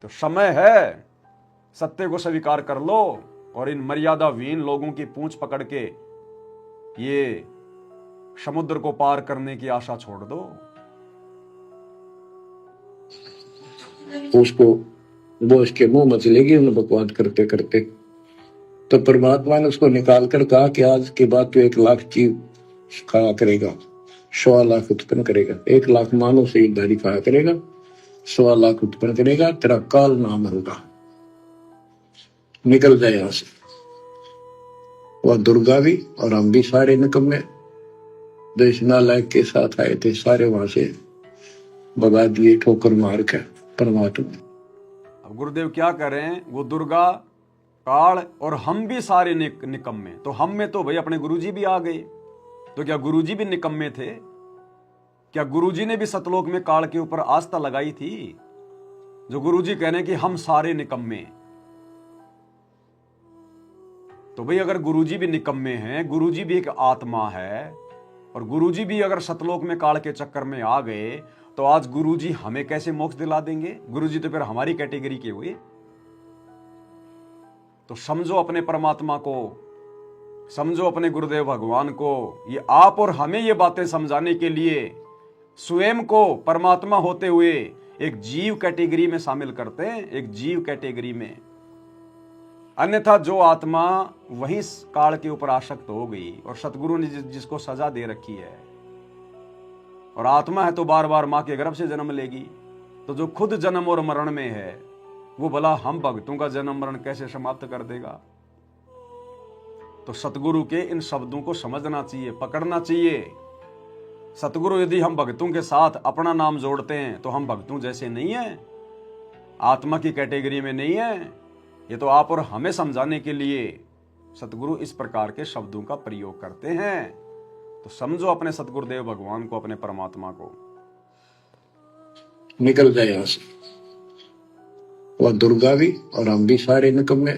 तो समय है, सत्य को स्वीकार कर लो और इन मर्यादाविहीन लोगों की पूंछ पकड़ के ये समुद्र को पार करने की आशा छोड़ दो। उसको वो उसके मुंह में चलेगी उन्हें बकवास करते करते। तो परमात्मा ने उसको निकाल कर कहा कि आज के बाद तो 1,00,000 चीज खाया करेगा, 1,00,000 उत्पन्न करेगा, 1,00,000 मानव से दारी खाया करेगा, 1,00,000 उत्पन्न करेगा, तेरा काल नाम होगा, निकल जाए यहां से। वह दुर्गा भी और हम भी सारे निकम्मे जो इस नालायक के साथ आए थे सारे वहां से भगा दिए ठोकर मार के परमात्मा। अब गुरुदेव क्या करें, वो दुर्गा काल और हम भी सारे निकम्मे। तो हम में तो भाई अपने गुरुजी भी आ गए, तो क्या गुरुजी भी निकम्मे थे? क्या गुरुजी ने भी सतलोक में काल के ऊपर आस्था लगाई थी? जो गुरुजी कह रहे हैं कि हम सारे निकम्मे। तो भाई अगर गुरुजी भी निकम्मे हैं, गुरुजी भी एक आत्मा है, और गुरुजी भी अगर सतलोक में काल के चक्कर में आ गए, तो आज गुरुजी हमें कैसे मोक्ष दिला देंगे? गुरुजी तो फिर हमारी कैटेगरी के हुए। तो समझो अपने परमात्मा को, समझो अपने गुरुदेव भगवान को। ये आप और हमें ये बातें समझाने के लिए स्वयं को परमात्मा होते हुए एक जीव कैटेगरी में शामिल करते हैं, एक जीव कैटेगरी में। अन्यथा जो आत्मा वहीं काल के ऊपर आसक्त हो गई, और सतगुरु ने जिसको सजा दे रखी है, और आत्मा है तो बार बार मां के गर्भ से जन्म लेगी। तो जो खुद जन्म और मरण में है, वो भला हम भक्तों का जन्म मरण कैसे समाप्त कर देगा? तो सतगुरु के इन शब्दों को समझना चाहिए, पकड़ना चाहिए। सतगुरु यदि हम भक्तों के साथ अपना नाम जोड़ते हैं तो हम भक्तों जैसे नहीं है, आत्मा की कैटेगरी में नहीं है। ये तो आप और हमें समझाने के लिए सतगुरु इस प्रकार के शब्दों का प्रयोग करते हैं। तो समझो अपने सतगुरुदेव भगवान को, अपने परमात्मा को। निकल जाए यहां से। वह दुर्गा भी और हम भी सारे निकम्मे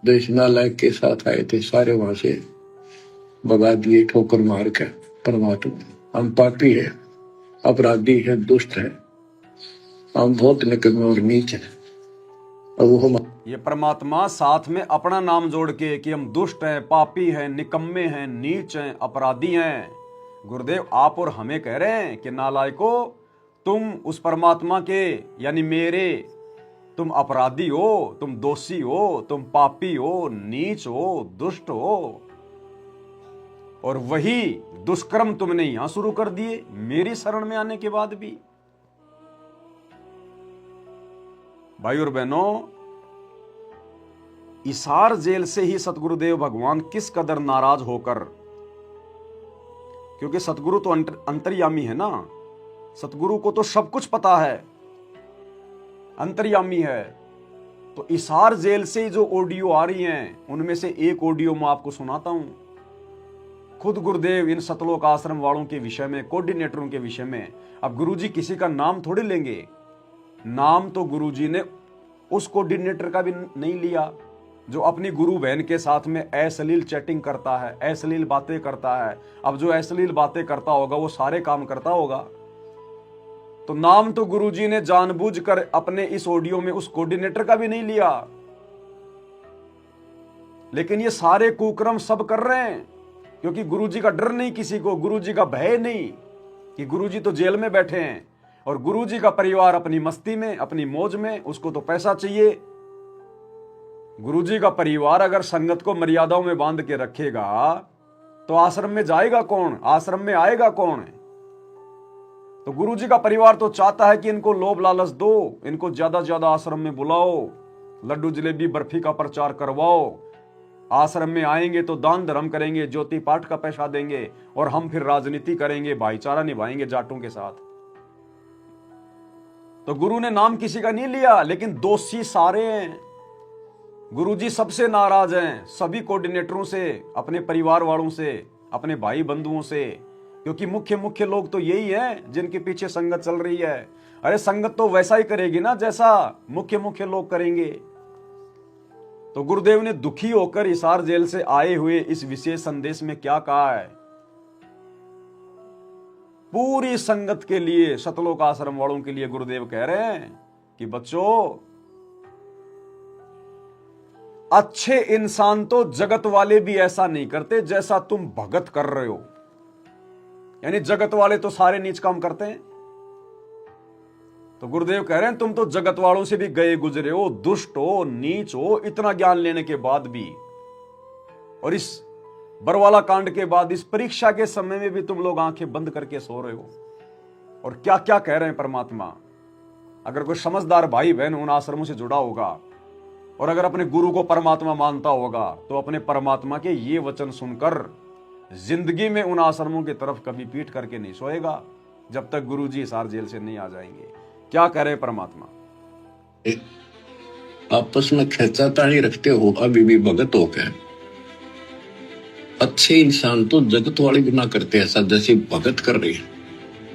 जो इस नालायक के साथ आए थे सारे वहां से भगा दिए ठोकर मार के परमात्मा। हम पापी है, अपराधी है, दुष्ट है, हम बहुत निकम्मे और नीच है। अब वो हम ये परमात्मा साथ में अपना नाम जोड़ के कि हम दुष्ट हैं, पापी हैं, निकम्मे हैं, नीच हैं, अपराधी हैं। गुरुदेव आप और हमें कह रहे हैं कि नालायको, तुम उस परमात्मा के यानी मेरे, तुम अपराधी हो, तुम दोषी हो, तुम पापी हो, नीच हो, दुष्ट हो, और वही दुष्कर्म तुमने यहां शुरू कर दिए मेरी शरण में आने के बाद भी। भाई और बहनों, इसार जेल से ही सतगुरुदेव भगवान किस कदर नाराज होकर, क्योंकि सतगुरु तो अंतर्यामी है ना, सतगुरु को तो सब कुछ पता है, अंतर्यामी है। तो इसार जेल से जो ऑडियो आ रही हैं, उनमें से एक ऑडियो मैं आपको सुनाता हूं। खुद गुरुदेव इन सतलोक आश्रम वालों के विषय में, कोऑर्डिनेटरों के विषय में। अब गुरुजी किसी का नाम थोड़ी लेंगे, नाम तो गुरुजी ने उस कोऑर्डिनेटर का भी नहीं लिया जो अपनी गुरु बहन के साथ में अश्लील चैटिंग करता है, अश्लील बातें करता है। अब जो अश्लील बातें करता होगा वो सारे काम करता होगा। तो नाम तो गुरुजी ने जानबूझकर अपने इस ऑडियो में उस कोऑर्डिनेटर का भी नहीं लिया, लेकिन ये सारे कुकर्म सब कर रहे हैं क्योंकि गुरुजी का डर नहीं, किसी को गुरुजी का भय नहीं, कि गुरुजी तो जेल में बैठे हैं और गुरुजी का परिवार अपनी मस्ती में, अपनी मौज में, उसको तो पैसा चाहिए। गुरुजी का परिवार अगर संगत को मर्यादाओं में बांध के रखेगा तो आश्रम में जाएगा कौन, आश्रम में आएगा कौन? तो गुरुजी का परिवार तो चाहता है कि इनको लोभ लालच दो, इनको ज्यादा से ज्यादा आश्रम में बुलाओ, लड्डू जलेबी बर्फी का प्रचार करवाओ, आश्रम में आएंगे तो दान धर्म करेंगे, ज्योति पाठ का पैसा देंगे, और हम फिर राजनीति करेंगे, भाईचारा निभाएंगे जाटों के साथ। तो गुरु ने नाम किसी का नहीं लिया, लेकिन दोषी सारे हैं। गुरुजी सबसे नाराज हैं, सभी कोऑर्डिनेटरों से, अपने परिवार वालों से, अपने भाई बंधुओं से, क्योंकि मुख्य लोग तो यही हैं जिनके पीछे संगत चल रही है। अरे संगत तो वैसा ही करेगी ना जैसा मुख्य लोग करेंगे। तो गुरुदेव ने दुखी होकर हिसार जेल से आए हुए इस विशेष संदेश में क्या कहा है? पूरी संगत के लिए, सतलोक आश्रम वालों के लिए गुरुदेव कह रहे हैं कि बच्चों, अच्छे इंसान तो जगत वाले भी ऐसा नहीं करते जैसा तुम भगत कर रहे हो। यानी जगत वाले तो सारे नीच काम करते हैं। तो गुरुदेव कह रहे हैं तुम तो जगत वालों से भी गए गुजरे हो, दुष्ट हो, नीच हो, इतना ज्ञान लेने के बाद भी। और इस बरवाला कांड के बाद इस परीक्षा के समय में भी तुम लोग आंखें बंद करके सो रहे हो। और क्या क्या कह रहे हैं परमात्मा। अगर कोई समझदार भाई बहन उन आश्रमों से जुड़ा होगा और अगर अपने गुरु को परमात्मा मानता होगा तो अपने परमात्मा के ये वचन सुनकर जिंदगी में उन आश्रमों की तरफ कभी पीठ करके नहीं सोएगा जब तक गुरु जी हिसार जेल से नहीं आ जाएंगे। क्या कह रहे परमात्मा। आपस में खेचातानी रखते हो अभी भी भगत हो गए। अच्छे इंसान तो जगत वाले बिना करते ऐसा जैसे भगत कर रहे हैं।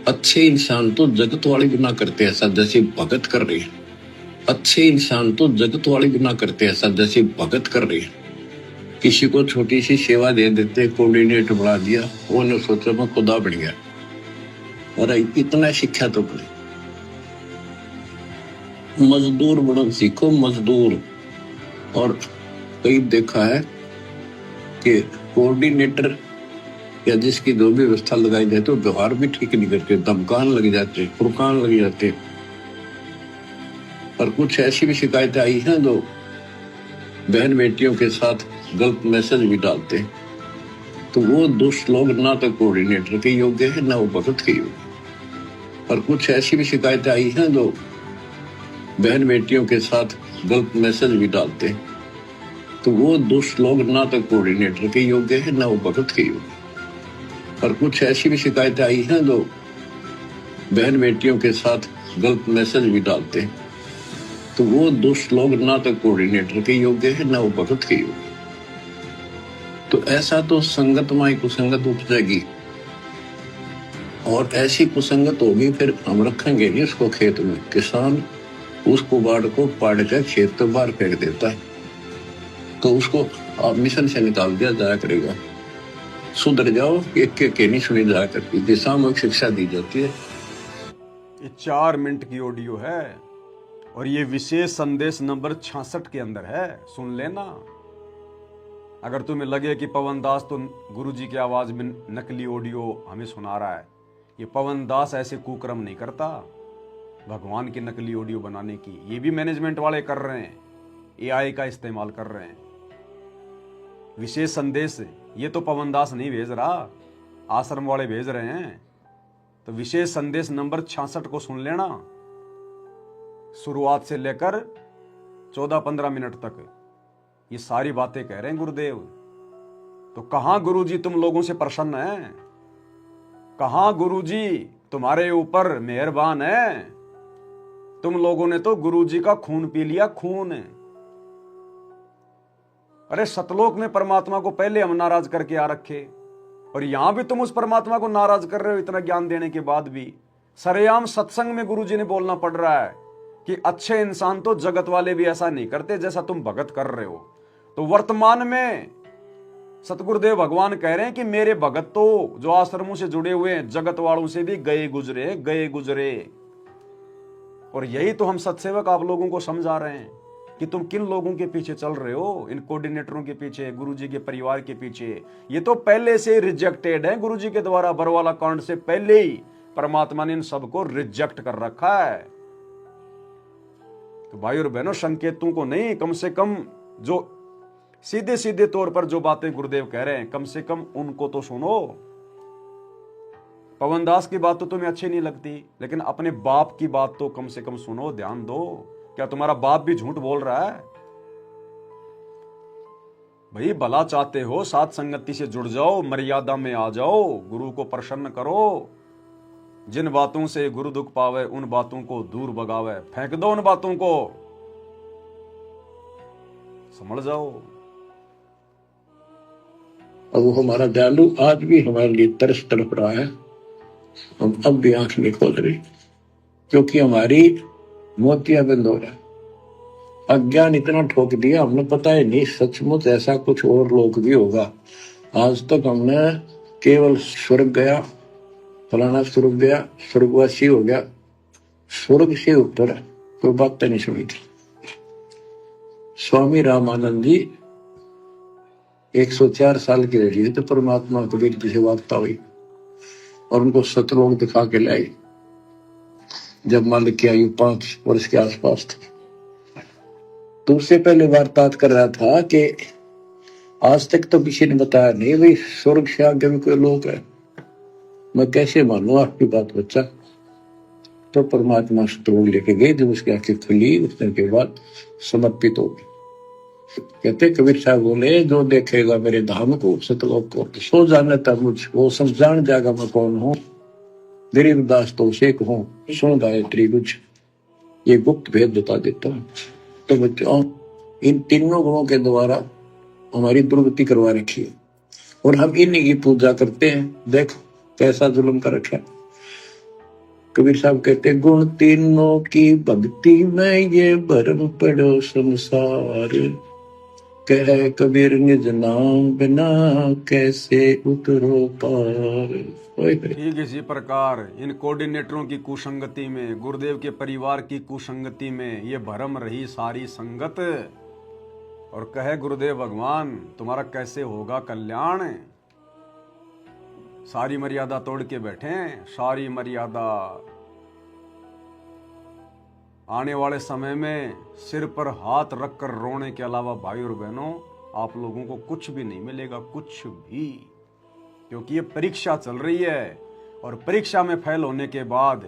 अच्छे इंसान तो जगत वाले बिना करते ऐसा जैसे भगत कर रहे हैं। अच्छे इंसान तो जगत वाले बिना करते ऐसा जैसे भगत कर रहे हैं। किसी को छोटी सी सेवा दे देते, कोऑर्डिनेटर बना दिया, वो ने सोचा मैं खुदा बन गया। और इतना शिक्षा तो पड़े, मजदूर बनो सीखो, मजदूर। और कई देखा है कि कोऑर्डिनेटर या जिसकी जो भी व्यवस्था लगाई जाए तो व्यवहार भी ठीक नहीं करते, धमकान लग जाते, फुरकान लग जाते। और कुछ ऐसी भी शिकायतें आई हैं जो बहन बेटियों के साथ गलत मैसेज भी डालते। तो वो दुष्ट लोग ना तो कोऑर्डिनेटर के योग्य है ना वो भगत के योग्य। और कुछ ऐसी भी शिकायतें आई हैं जो बहन बेटियों के साथ गलत मैसेज भी डालते। तो वो दुष्ट लोग ना तो कोऑर्डिनेटर के योग्य है ना वो भगत के योग्य। और कुछ ऐसी भी शिकायतें आई हैं जो बहन बेटियों के साथ गलत मैसेज भी डालते। तो वो दुष्ट लोग ना तो कोऑर्डिनेटर के योग्य है ना वो भगत के योग्य। तो ऐसा तो संगत में कुसंगत उपजेगी और ऐसी कुसंगत होगी फिर हम रखेंगे नहीं उसको खेत में। किसान उस कुबाड़ को पाड़ कर खेत तो बाहर फेंक देता है, तो उसको आप मिशन से निकाल दिया जाया करेगा। सुधर जाओ, एक के नहीं सुनी जाया करती, दिशात्मक शिक्षा दी जाती है। ये 4 मिनट की ऑडियो है और ये विशेष संदेश नंबर 66 के अंदर है, सुन लेना। अगर तुम्हें लगे कि पवन दास तो गुरु जी की आवाज में नकली ऑडियो हमें सुना रहा है, ये पवन दास ऐसे कुकर्म नहीं करता भगवान की नकली ऑडियो बनाने की। ये भी मैनेजमेंट वाले कर रहे हैं, एआई का इस्तेमाल कर रहे हैं। विशेष संदेश ये तो पवन दास नहीं भेज रहा, आश्रम वाले भेज रहे हैं। तो विशेष संदेश नंबर 66 को सुन लेना, शुरुआत से लेकर 14-15 मिनट तक ये सारी बातें कह रहे हैं गुरुदेव। तो कहां गुरुजी तुम लोगों से प्रसन्न हैं, कहां गुरुजी तुम्हारे ऊपर मेहरबान है। तुम लोगों ने तो गुरुजी का खून पी लिया, खून। अरे सतलोक में परमात्मा को पहले हम नाराज करके आ रखे और यहां भी तुम उस परमात्मा को नाराज कर रहे हो। इतना ज्ञान देने के बाद भी सरेआम सत्संग में गुरुजी ने बोलना पड़ रहा है कि अच्छे इंसान तो जगत वाले भी ऐसा नहीं करते जैसा तुम भगत कर रहे हो। तो वर्तमान में सतगुरुदेव भगवान कह रहे हैं कि मेरे भगत तो जो आश्रमों से जुड़े हुए हैं जगत वालों से भी गए गुजरे। और यही तो हम सत्सेवक आप लोगों को समझा रहे हैं कि तुम किन लोगों के पीछे चल रहे हो, इन कोऑर्डिनेटरों के पीछे, गुरुजी के परिवार के पीछे। ये तो पहले से रिजेक्टेड है गुरुजी के द्वारा, बरवाला कांड से पहले ही परमात्मा ने इन सबको रिजेक्ट कर रखा है। तो भाई और बहनों, संकेतों को नहीं, कम से कम जो सीधे सीधे तौर पर जो बातें गुरुदेव कह रहे हैं कम से कम उनको तो सुनो। पवन दास की बात तो तुम्हें अच्छी नहीं लगती, लेकिन अपने बाप की बात तो कम से कम सुनो, ध्यान दो। क्या तुम्हारा बाप भी झूठ बोल रहा है? भाई भला चाहते हो, साथ संगति से जुड़ जाओ, मर्यादा में आ जाओ, गुरु को प्रसन्न करो। जिन बातों से गुरु दुख पावे उन बातों को दूर भगावे, फेंक दो उन बातों को, समझ जाओ। अब वो हमारा दयालु आज भी हमारे लिए तरस तड़प रहा है। हम अब भी आंख नहीं खोल रही क्योंकि हमारी मोतियां बंद हो रहा है। अज्ञान इतना ठोक दिया, हमने पता है नहीं सचमुच ऐसा कुछ और लोक भी होगा। आज तक हमने केवल स्वर्ग गया, फलाना स्वर्ग गया, स्वर्गवासी हो गया, स्वर्ग से ऊपर कोई बात नहीं सुनी थी। स्वामी रामानंद जी 104 साल के रहे तो परमात्मा कबीर जी से वार्ता हुई और उनको सतलोक दिखा के लाई जब मालिक की आयु 5 वर्ष के आसपास थी। तो उससे पहले वार्तालाप कर रहा था कि आज तक तो किसी ने बताया नहीं भाई स्वर्ग से आगे भी कोई लोक है, मैं कैसे मानू आपकी बात बच्चा। तो परमात्मा सतलोक लेके गए, जब उसकी आंखें खुली उतने के बाद समर्पित हो गई। कहते कबीर साहब बोले जो देखेगा मेरे धाम को सतलोक को सो जाने तक मुझ वो सब जान जाएगा मैं कौन हूँ। गरीबदास तो शेख हूँ, सुन गायत्री कुछ ये गुप्त भेद बता देता हूँ। तो बच्चों इन तीनों गुणों के द्वारा हमारी दुर्गति करवा रखी है और हम इन्हीं की पूजा करते हैं। देख कैसा जुल्म कर रखा। कबीर साहब कहते गुण तीनों की भक्ति में ये भरम पड़ो संसार, कह कबीर निज नाम बिना कैसे उतरो पार। ठीक इसी प्रकार इन कोऑर्डिनेटरों की कुसंगति में, गुरुदेव के परिवार की कुसंगति में ये भरम रही सारी संगत, और कहे गुरुदेव भगवान तुम्हारा कैसे होगा कल्याण। सारी मर्यादा तोड़ के बैठे, सारी मर्यादा। आने वाले समय में सिर पर हाथ रखकर रोने के अलावा भाई और बहनों आप लोगों को कुछ भी नहीं मिलेगा, कुछ भी, क्योंकि ये परीक्षा चल रही है और परीक्षा में फेल होने के बाद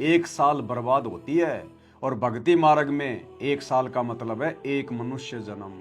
1 साल बर्बाद होती है और भक्ति मार्ग में 1 साल का मतलब है 1 मनुष्य जन्म।